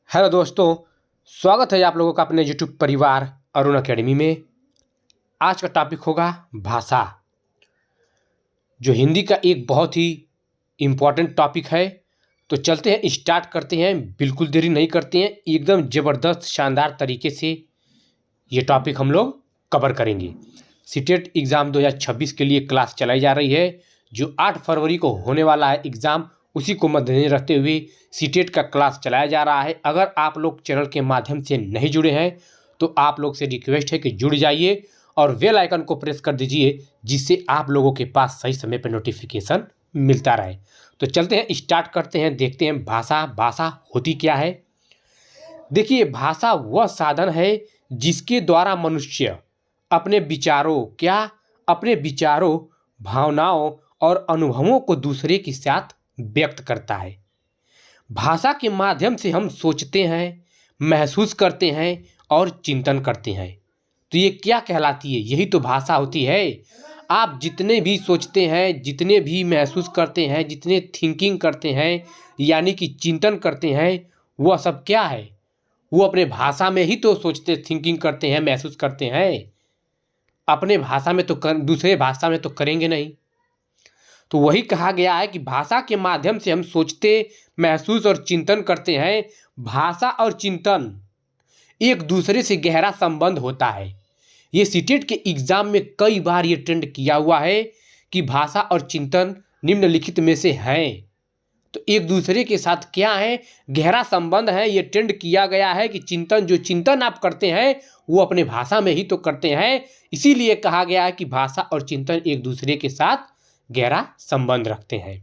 Hello दोस्तों, स्वागत है आप लोगों का अपने यूट्यूब परिवार अरुण अकेडमी में। आज का टॉपिक होगा भाषा, जो हिंदी का एक बहुत ही इम्पॉर्टेंट टॉपिक है। तो चलते हैं, स्टार्ट करते हैं, बिल्कुल देरी नहीं करते हैं। एकदम ज़बरदस्त शानदार तरीके से ये टॉपिक हम लोग कवर करेंगे। सीटेट एग्ज़ाम 2026 के लिए क्लास चलाई जा रही है, जो 8 फरवरी को होने वाला है एग्ज़ाम। उसी को मद्देनजर रखते हुए सीटेट का क्लास चलाया जा रहा है। अगर आप लोग चैनल के माध्यम से नहीं जुड़े हैं तो आप लोग से रिक्वेस्ट है कि जुड़ जाइए और बेल आइकन को प्रेस कर दीजिए, जिससे आप लोगों के पास सही समय पर नोटिफिकेशन मिलता रहे। तो चलते हैं, स्टार्ट करते हैं, देखते हैं भाषा होती क्या है। देखिए, भाषा वह साधन है जिसके द्वारा मनुष्य अपने विचारों, भावनाओं और अनुभवों को दूसरे के साथ व्यक्त करता है। भाषा के माध्यम से हम सोचते हैं, महसूस करते हैं और चिंतन करते हैं। तो ये क्या कहलाती है? यही तो भाषा होती है। आप जितने भी सोचते हैं, जितने भी महसूस करते हैं, जितने थिंकिंग करते हैं, यानी कि चिंतन करते हैं, वह सब क्या है? वो अपने भाषा में ही तो सोचते, थिंकिंग करते हैं, महसूस करते हैं। अपने भाषा में तो दूसरे भाषा में तो करेंगे नहीं। तो वही कहा गया है कि भाषा के माध्यम से हम सोचते, महसूस और चिंतन करते हैं। भाषा और चिंतन एक दूसरे से गहरा संबंध होता है। ये सीटेट के एग्जाम में कई बार ये ट्रेंड किया हुआ है कि भाषा और चिंतन निम्नलिखित में से हैं। तो एक दूसरे के साथ क्या है? गहरा संबंध है। ये ट्रेंड किया गया है कि जो चिंतन आप करते हैं वो अपने भाषा में ही तो करते हैं। इसीलिए कहा गया है कि भाषा और चिंतन एक दूसरे के साथ गहरा संबंध रखते हैं।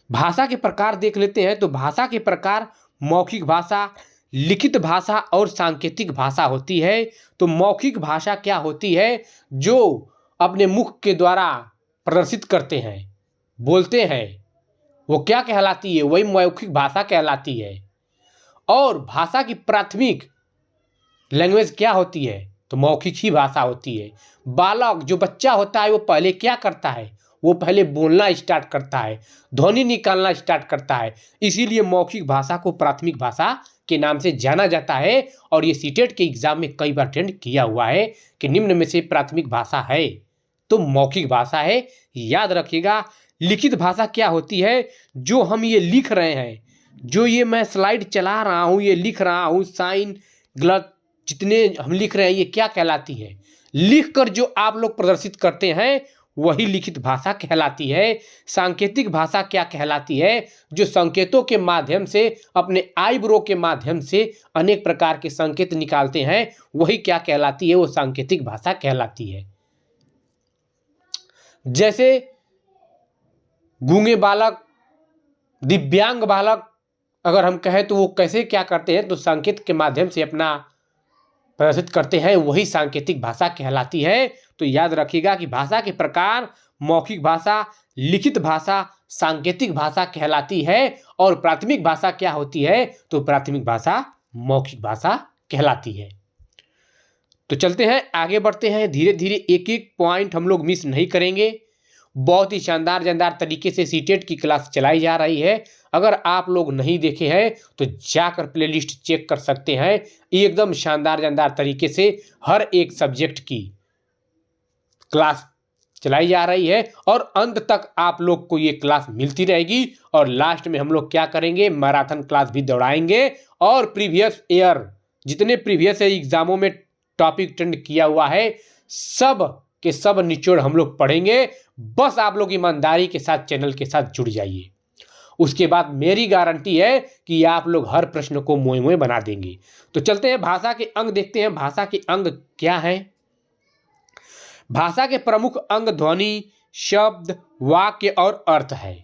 भाषा के प्रकार देख लेते हैं। तो भाषा के प्रकार मौखिक भाषा, लिखित भाषा और सांकेतिक भाषा होती है। तो मौखिक भाषा क्या होती है? जो अपने मुख के द्वारा प्रदर्शित करते हैं, बोलते हैं, वो क्या कहलाती है? वही मौखिक भाषा कहलाती है। और भाषा की प्राथमिक लैंग्वेज क्या होती है? तो मौखिक ही भाषा होती है। बालक, जो बच्चा होता है, वो पहले क्या करता है? वो पहले बोलना स्टार्ट करता है, ध्वनि निकालना स्टार्ट करता है। इसीलिए मौखिक भाषा को प्राथमिक भाषा के नाम से जाना जाता है। और ये सीटेट के एग्जाम में कई बार ट्रेंड किया हुआ है कि निम्न में से प्राथमिक भाषा है तो मौखिक भाषा है। याद रखिएगा। लिखित भाषा क्या होती है? जो हम ये लिख रहे हैं, जो ये मैं स्लाइड चला रहा हूँ, ये लिख रहा हूँ, साइन गलत जितने हम लिख रहे हैं, ये क्या कहलाती है? लिखकर जो आप लोग प्रदर्शित करते हैं वही लिखित भाषा कहलाती है। सांकेतिक भाषा क्या कहलाती है? जो संकेतों के माध्यम से, अपने आईब्रो के माध्यम से अनेक प्रकार के संकेत निकालते हैं, वही क्या कहलाती है? वो सांकेतिक भाषा कहलाती है। जैसे गूंगे बालक, दिव्यांग बालक अगर हम कहें तो वो कैसे क्या करते हैं? तो संकेत के माध्यम से अपना प्रदर्शित करते हैं, वही सांकेतिक भाषा कहलाती है। तो याद रखिएगा कि भाषा के प्रकार मौखिक भाषा, लिखित भाषा, सांकेतिक भाषा कहलाती है। और प्राथमिक भाषा क्या होती है? तो प्राथमिक भाषा मौखिक भाषा कहलाती है। तो चलते हैं, आगे बढ़ते हैं। धीरे धीरे एक एक पॉइंट हम लोग मिस नहीं करेंगे। बहुत ही शानदार तरीके से सीटेट की क्लास चलाई जा रही है। अगर आप लोग नहीं देखे हैं तो जाकर प्लेलिस्ट चेक कर सकते हैं। एकदम शानदार तरीके से हर एक सब्जेक्ट की क्लास चलाई जा रही है और अंत तक आप लोग को ये क्लास मिलती रहेगी। और लास्ट में हम लोग क्या करेंगे? मैराथन क्लास भी दौड़ाएंगे और प्रीवियस ईयर जितने प्रीवियस एग्जामों में टॉपिक ट्रेंड किया हुआ है, सब के सब निचोड़ हम लोग पढ़ेंगे। बस आप लोग ईमानदारी के साथ चैनल के साथ जुड़ जाइए। उसके बाद मेरी गारंटी है कि आप लोग हर प्रश्न को मोए मोए बना देंगे। तो चलते हैं, भाषा के अंग देखते हैं। भाषा के अंग क्या है? भाषा के प्रमुख अंग ध्वनि, शब्द, वाक्य और अर्थ है।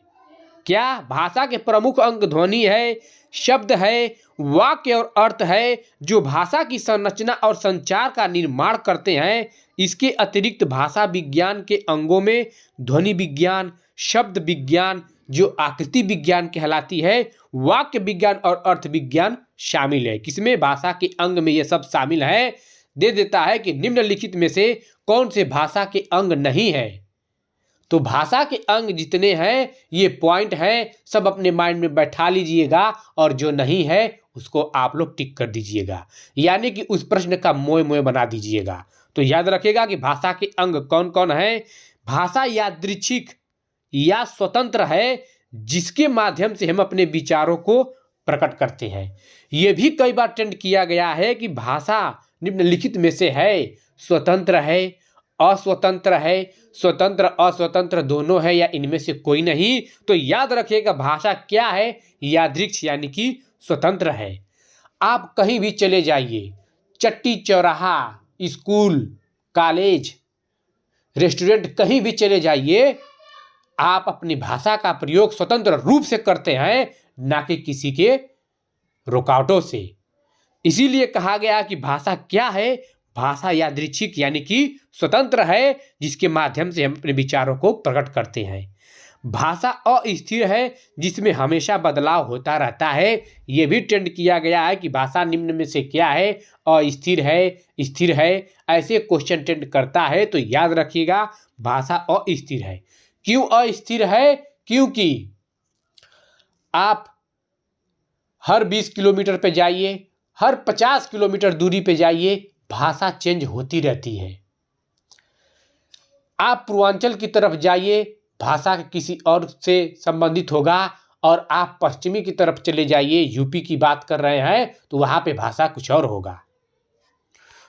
क्या? भाषा के प्रमुख अंग ध्वनि है, शब्द है, वाक्य और अर्थ है, जो भाषा की संरचना और संचार का निर्माण करते हैं। इसके अतिरिक्त भाषा विज्ञान के अंगों में ध्वनि विज्ञान, शब्द विज्ञान, जो आकृति विज्ञान कहलाती है, वाक्य विज्ञान और अर्थ विज्ञान शामिल है। किसमें? भाषा के अंग में ये सब शामिल है। दे देता है कि निम्नलिखित में से कौन से भाषा के अंग नहीं है। तो भाषा के अंग जितने हैं, ये पॉइंट हैं, सब अपने माइंड में बैठा लीजिएगा और जो नहीं है उसको आप लोग टिक कर दीजिएगा, यानी कि उस प्रश्न का मोय मोय बना दीजिएगा। तो याद रखिएगा कि भाषा के अंग कौन कौन है। भाषा यादृच्छिक या स्वतंत्र है, जिसके माध्यम से हम अपने विचारों को प्रकट करते हैं। यह भी कई बार ट्रेंड किया गया है कि भाषा निम्नलिखित में से है, स्वतंत्र है, अस्वतंत्र है, स्वतंत्र अस्वतंत्र दोनों है, या इनमें से कोई नहीं। तो याद रखिएगा भाषा क्या है, यादृच्छिक यानी कि स्वतंत्र है। आप कहीं भी चले जाइए, चट्टी चौराहा, स्कूल, कॉलेज, रेस्टोरेंट, कहीं भी चले जाइए, आप अपनी भाषा का प्रयोग स्वतंत्र रूप से करते हैं, ना कि किसी के रुकावटों से। इसीलिए कहा गया कि भाषा क्या है, भाषा यादृच्छिक यानी कि स्वतंत्र है, जिसके माध्यम से हम अपने विचारों को प्रकट करते हैं। भाषा अस्थिर है, जिसमें हमेशा बदलाव होता रहता है। यह भी ट्रेंड किया गया है कि भाषा निम्न में से क्या है, अस्थिर है, स्थिर है, ऐसे क्वेश्चन ट्रेंड करता है। तो याद रखिएगा भाषा अस्थिर है। क्यों अस्थिर है? क्योंकि आप हर 20 किलोमीटर पे जाइए, हर 50 किलोमीटर दूरी पे जाइए, भाषा चेंज होती रहती है। आप पूर्वांचल की तरफ जाइए, भाषा किसी और से संबंधित होगा, और आप पश्चिमी की तरफ चले जाइए, यूपी की बात कर रहे हैं, तो वहाँ पे भाषा कुछ और होगा।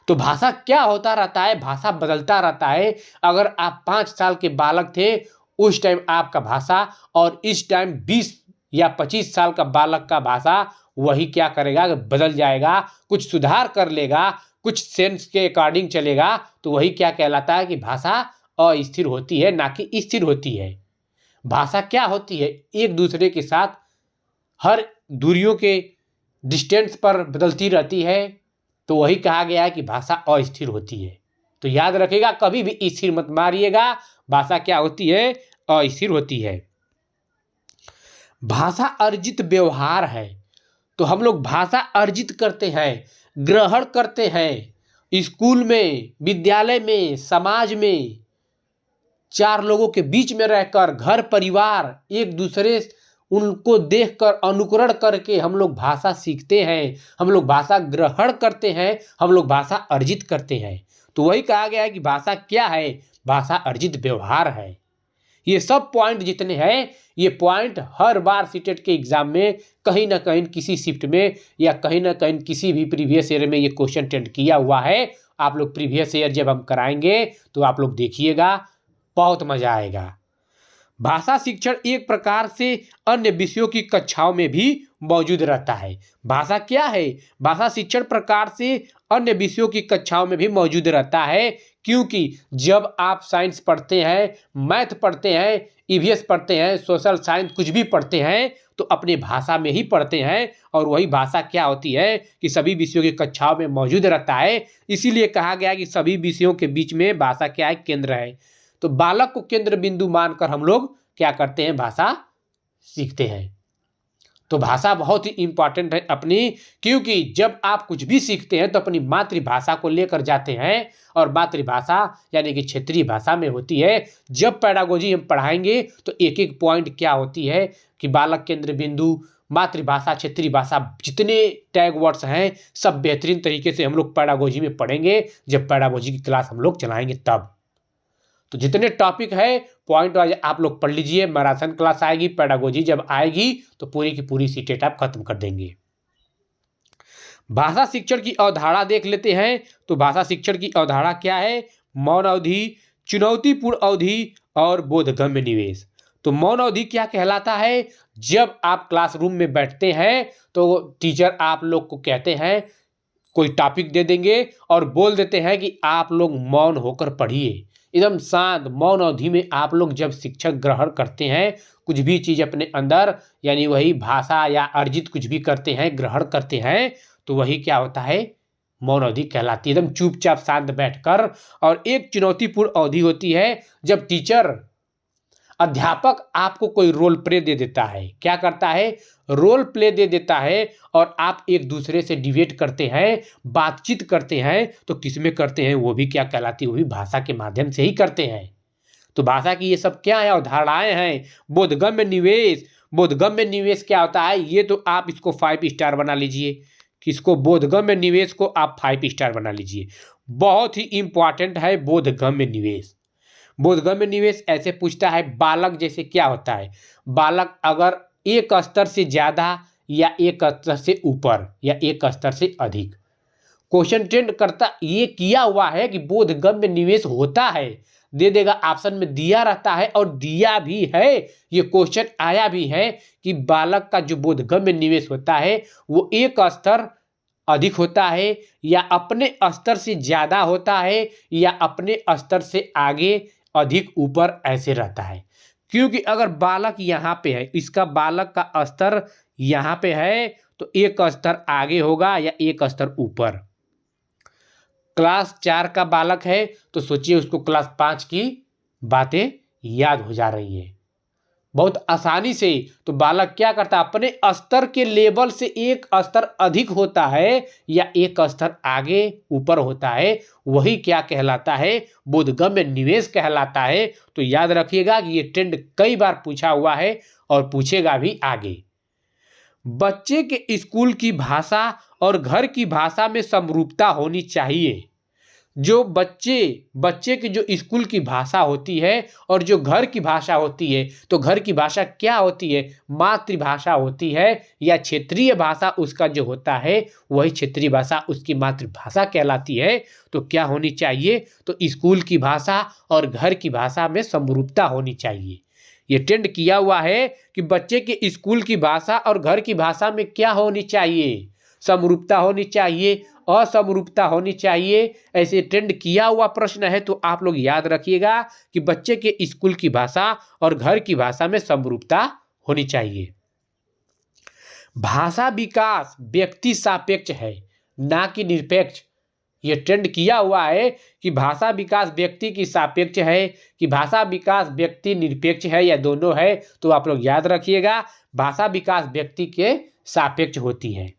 तो भाषा क्या होता रहता है, भाषा बदलता रहता है। अगर आप 5 साल के बालक थे उस टाइम आपका भाषा, और इस टाइम 20 या 25 साल का बालक का भाषा वही क्या करेगा, बदल जाएगा, कुछ सुधार कर लेगा, कुछ सेंस के अकॉर्डिंग चलेगा। तो वही क्या कहलाता है कि भाषा अस्थिर होती है, ना कि स्थिर होती है। भाषा क्या होती है, एक दूसरे के साथ हर दूरियों के डिस्टेंस पर बदलती रहती है। तो वही कहा गया है कि भाषा अस्थिर होती है। तो याद रखिएगा, कभी भी स्थिर मत मारिएगा। भाषा क्या होती है, अस्थिर होती है। भाषा अर्जित व्यवहार है। तो हम लोग भाषा अर्जित करते हैं, ग्रहण करते हैं, स्कूल में, विद्यालय में, समाज में, 4 लोगों के बीच में रहकर, घर परिवार, एक दूसरे उनको देखकर अनुकरण करके हम लोग भाषा सीखते हैं, हम लोग भाषा ग्रहण करते हैं, हम लोग भाषा अर्जित करते हैं। तो वही कहा गया है कि भाषा क्या है, भाषा अर्जित व्यवहार है। ये सब पॉइंट जितने हैं, ये पॉइंट हर बार सीटेट के एग्जाम में कहीं ना कहीं किसी शिफ्ट में या कहीं ना कहीं किसी भी प्रीवियस ईयर में ये क्वेश्चन टेंड किया हुआ है। आप लोग प्रीवियस ईयर जब हम कराएंगे तो आप लोग देखिएगा, बहुत मजा आएगा। भाषा शिक्षण एक प्रकार से अन्य विषयों की कक्षाओं में भी मौजूद रहता है। भाषा क्या है, भाषा शिक्षण प्रकार से अन्य विषयों की कक्षाओं में भी मौजूद रहता है। क्योंकि जब आप साइंस पढ़ते हैं, मैथ पढ़ते हैं, ईवीएस पढ़ते हैं, सोशल साइंस कुछ भी पढ़ते हैं, तो अपने भाषा में ही पढ़ते हैं। और वही भाषा क्या होती है कि सभी विषयों की कक्षाओं में मौजूद रहता है। इसीलिए कहा गया कि सभी विषयों के बीच में भाषा क्या है, केंद्र है। तो बालक को केंद्र बिंदु मानकर हम लोग क्या करते हैं, भाषा सीखते हैं। तो भाषा बहुत ही इंपॉर्टेंट है अपनी, क्योंकि जब आप कुछ भी सीखते हैं तो अपनी मातृभाषा को लेकर जाते हैं, और मातृभाषा यानी कि क्षेत्रीय भाषा में होती है। जब पेडागोजी हम पढ़ाएंगे तो एक एक पॉइंट क्या होती है कि बालक केंद्र बिंदु, मातृभाषा, क्षेत्रीय भाषा, जितने टैग वर्ड्स हैं सब बेहतरीन तरीके से हम लोग पेडागोजी में पढ़ेंगे, जब पेडागोजी की क्लास हम लोग चलाएंगे तब। तो जितने टॉपिक है पॉइंट वाइज आप लोग पढ़ लीजिए। मैराथन क्लास आएगी, पेडागोजी जब आएगी तो पूरी की पूरी सीटेट आप खत्म कर देंगे। भाषा शिक्षण की अवधारणा देख लेते हैं। तो भाषा शिक्षण की अवधारणा क्या है, मौन अवधि, चुनौतीपूर्ण अवधि और बोधगम्य निवेश। तो मौन अवधि क्या कहलाता है, जब आप क्लासरूम में बैठते हैं तो टीचर आप लोग को कहते हैं, कोई टॉपिक दे देंगे और बोल देते हैं कि आप लोग मौन होकर पढ़िए। एकदम शांत मौन अवधि में आप लोग जब शिक्षक ग्रहण करते हैं कुछ भी चीज़ अपने अंदर, यानी वही भाषा या अर्जित कुछ भी करते हैं, ग्रहण करते हैं, तो वही क्या होता है, मौन अवधि कहलाती है। एकदम चुपचाप शांत बैठकर। और एक चुनौतीपूर्ण अवधि होती है जब टीचर, अध्यापक आपको कोई रोल प्ले दे देता है। क्या करता है, रोल प्ले दे देता है, और आप एक दूसरे से डिबेट करते हैं, बातचीत करते हैं। तो किसमें करते हैं, वो भी क्या कहलाती है, वो भी भाषा के माध्यम से ही करते हैं। तो भाषा की ये सब क्या है, अवधारणाएं हैं। बोधगम्य निवेश, बोधगम्य निवेश क्या होता है, ये तो आप इसको 5 स्टार बना लीजिए, किसको, बोधगम्य निवेश को आप 5 स्टार बना लीजिए। बहुत ही इंपॉर्टेंट है बोधगम्य निवेश। बोधगम्य निवेश ऐसे पूछता है, बालक जैसे क्या होता है, बालक अगर एक स्तर से ज़्यादा या एक स्तर से ऊपर या एक स्तर से अधिक, क्वेश्चन ट्रेंड करता ये किया हुआ है कि बोधगम्य निवेश होता है, दे देगा, ऑप्शन में दिया रहता है और दिया भी है, ये क्वेश्चन आया भी है कि बालक का जो बोधगम्य निवेश होता है वो एक स्तर अधिक होता है या अपने स्तर से ज़्यादा होता है या अपने स्तर से आगे अधिक ऊपर ऐसे रहता है। क्योंकि अगर बालक यहाँ पे है, इसका बालक का स्तर यहाँ पे है तो एक स्तर आगे होगा या एक स्तर ऊपर। क्लास 4 का बालक है तो सोचिए उसको क्लास 5 की बातें याद हो जा रही है बहुत आसानी से। तो बालक क्या करता है, अपने स्तर के लेवल से एक स्तर अधिक होता है या एक स्तर आगे ऊपर होता है, वही क्या कहलाता है, बोधगम्य निवेश कहलाता है। तो याद रखिएगा कि ये ट्रेंड कई बार पूछा हुआ है और पूछेगा भी आगे। बच्चे के स्कूल की भाषा और घर की भाषा में समरूपता होनी चाहिए। जो बच्चे की जो स्कूल की भाषा होती है और जो घर की भाषा होती है, तो घर की भाषा क्या होती है, मातृभाषा होती है या क्षेत्रीय भाषा उसका जो होता है वही क्षेत्रीय भाषा उसकी मातृभाषा कहलाती है। तो क्या होनी चाहिए, तो स्कूल की भाषा और घर की भाषा में समरूपता होनी चाहिए। ये ट्रेंड किया हुआ है कि बच्चे के स्कूल की भाषा और घर की भाषा में क्या होनी चाहिए, समरूपता होनी चाहिए, असमरूपता होनी चाहिए। ऐसे ट्रेंड किया हुआ प्रश्न है तो आप लोग याद रखिएगा कि बच्चे के स्कूल की भाषा और घर की भाषा में समरूपता होनी चाहिए। भाषा विकास व्यक्ति सापेक्ष है ना कि निरपेक्ष। ये ट्रेंड किया हुआ है कि भाषा विकास व्यक्ति की सापेक्ष है कि भाषा विकास व्यक्ति निरपेक्ष है या दोनों है। तो आप लोग याद रखिएगा भाषा विकास व्यक्ति के सापेक्ष होती है।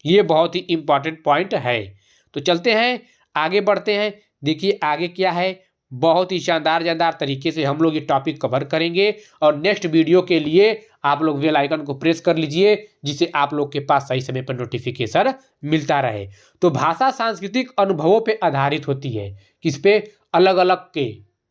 ये बहुत ही इंपॉर्टेंट पॉइंट है। तो चलते हैं आगे बढ़ते हैं। देखिए आगे क्या है, बहुत ही शानदार तरीके से हम लोग ये टॉपिक कवर करेंगे और नेक्स्ट वीडियो के लिए आप लोग बेल आइकन को प्रेस कर लीजिए जिससे आप लोग के पास सही समय पर नोटिफिकेशन मिलता रहे। तो भाषा सांस्कृतिक अनुभवों पे आधारित होती है, किस पे, अलग अलग के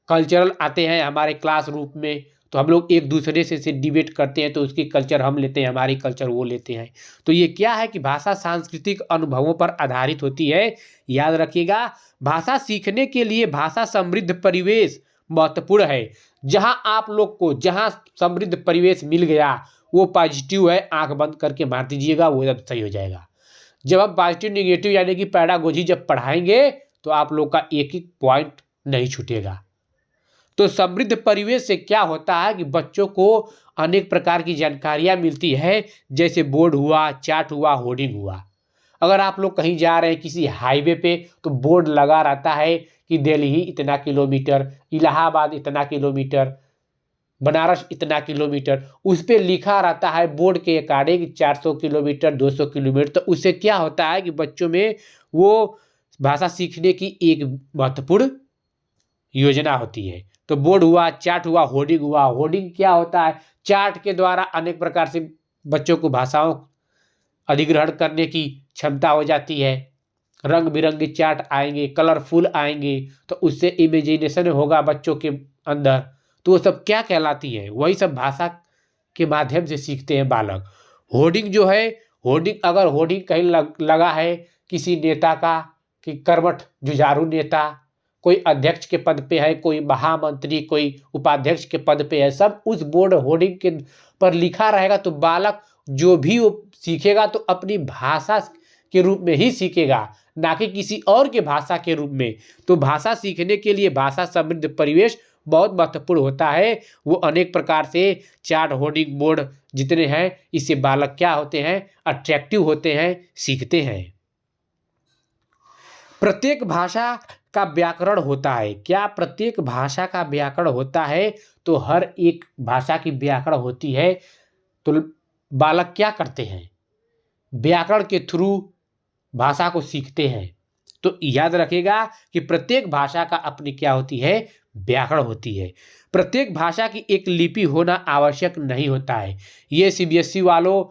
कल्चरल आते हैं हमारे क्लास रूप में, तो हम लोग एक दूसरे से डिबेट करते हैं, तो उसकी कल्चर हम लेते हैं, हमारी कल्चर वो लेते हैं। तो ये क्या है कि भाषा सांस्कृतिक अनुभवों पर आधारित होती है। याद रखिएगा भाषा सीखने के लिए भाषा समृद्ध परिवेश महत्वपूर्ण है। जहां आप लोग को जहां समृद्ध परिवेश मिल गया वो पॉजिटिव है, आंख बंद करके मार दीजिएगा, वो जब सही हो जाएगा। जब आप पॉजिटिव निगेटिव यानी कि पैडागोजी जब पढ़ाएंगे तो आप लोग का एक एक पॉइंट नहीं छूटेगा। तो समृद्ध परिवेश से क्या होता है कि बच्चों को अनेक प्रकार की जानकारियां मिलती है, जैसे बोर्ड हुआ, चार्ट हुआ, होर्डिंग हुआ। अगर आप लोग कहीं जा रहे हैं किसी हाईवे पे तो बोर्ड लगा रहता है कि दिल्ली इतना किलोमीटर, इलाहाबाद इतना किलोमीटर, बनारस इतना किलोमीटर, उस पर लिखा रहता है बोर्ड के अकॉर्डिंग 400 किलोमीटर 200 किलोमीटर। तो उससे क्या होता है कि बच्चों में वो भाषा सीखने की एक महत्वपूर्ण योजना होती है। तो बोर्ड हुआ, चार्ट हुआ, होर्डिंग हुआ। होर्डिंग क्या होता है, चार्ट के द्वारा अनेक प्रकार से बच्चों को भाषाओं अधिग्रहण करने की क्षमता हो जाती है। रंग बिरंगे चार्ट आएंगे, कलरफुल आएंगे, तो उससे इमेजिनेशन होगा बच्चों के अंदर। तो वो सब क्या कहलाती है, वही सब भाषा के माध्यम से सीखते हैं बालक। होर्डिंग जो है, होर्डिंग अगर होर्डिंग कहीं लगा है किसी नेता का, कि कर्मठ जुझारू नेता, कोई अध्यक्ष के पद पे है, कोई महामंत्री, कोई उपाध्यक्ष के पद पे है, सब उस बोर्ड होर्डिंग के पर लिखा रहेगा। तो बालक जो भी वो सीखेगा तो अपनी भाषा के रूप में ही सीखेगा, ना कि किसी और के भाषा के रूप में। तो भाषा सीखने के लिए भाषा समृद्ध परिवेश बहुत महत्वपूर्ण होता है। वो अनेक प्रकार से चार्ट, होर्डिंग, बोर्ड जितने हैं, इससे बालक क्या होते हैं, अट्रैक्टिव होते हैं, सीखते हैं। प्रत्येक भाषा का व्याकरण होता है। क्या प्रत्येक भाषा का व्याकरण होता है, तो हर एक भाषा की व्याकरण होती है। तो बालक क्या करते हैं, व्याकरण के थ्रू भाषा को सीखते हैं। तो याद रखिएगा कि प्रत्येक भाषा का अपनी क्या होती है, व्याकरण होती है। प्रत्येक भाषा की एक लिपि होना आवश्यक नहीं होता है। ये सीबीएसई वालों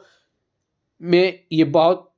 में ये बहुत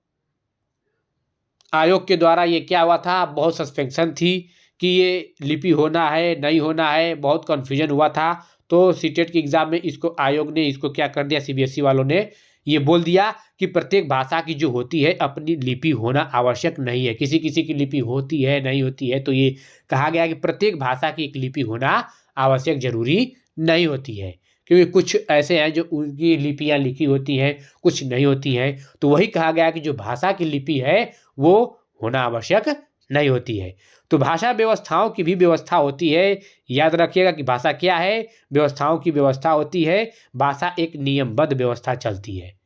आयोग के द्वारा ये क्या हुआ था, बहुत सस्पेंशन थी कि ये लिपि होना है नहीं होना है, बहुत कन्फ्यूजन हुआ था। तो सीटेट के एग्ज़ाम में इसको आयोग ने इसको क्या कर दिया, सीबीएसई वालों ने ये बोल दिया कि प्रत्येक भाषा की जो होती है अपनी लिपि होना आवश्यक नहीं है। किसी किसी की लिपि होती है नहीं होती है, तो ये कहा गया कि प्रत्येक भाषा की एक लिपि होना आवश्यक जरूरी नहीं होती है, क्योंकि कुछ ऐसे हैं जो उनकी लिपियाँ लिखी होती हैं, कुछ नहीं होती हैं। तो वही कहा गया कि जो भाषा की लिपि है वो होना आवश्यक नहीं होती है। तो भाषा व्यवस्थाओं की भी व्यवस्था होती है। याद रखिएगा कि भाषा क्या है, व्यवस्थाओं की व्यवस्था होती है। भाषा एक नियमबद्ध व्यवस्था चलती है।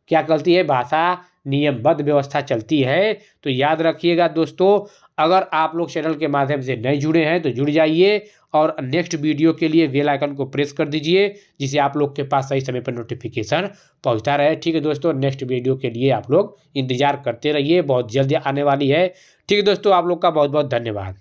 क्या चलती है? भाषा नियमबद्ध व्यवस्था चलती है। तो याद रखिएगा दोस्तों, अगर आप लोग चैनल के माध्यम से नहीं जुड़े हैं तो जुड़ जाइए और नेक्स्ट वीडियो के लिए बेल आइकन को प्रेस कर दीजिए, जिससे आप लोग के पास सही समय पर नोटिफिकेशन पहुंचता रहे। ठीक है दोस्तों, नेक्स्ट वीडियो के लिए आप लोग इंतजार करते रहिए, बहुत जल्दी आने वाली है। ठीक है दोस्तों, आप लोग का बहुत बहुत धन्यवाद।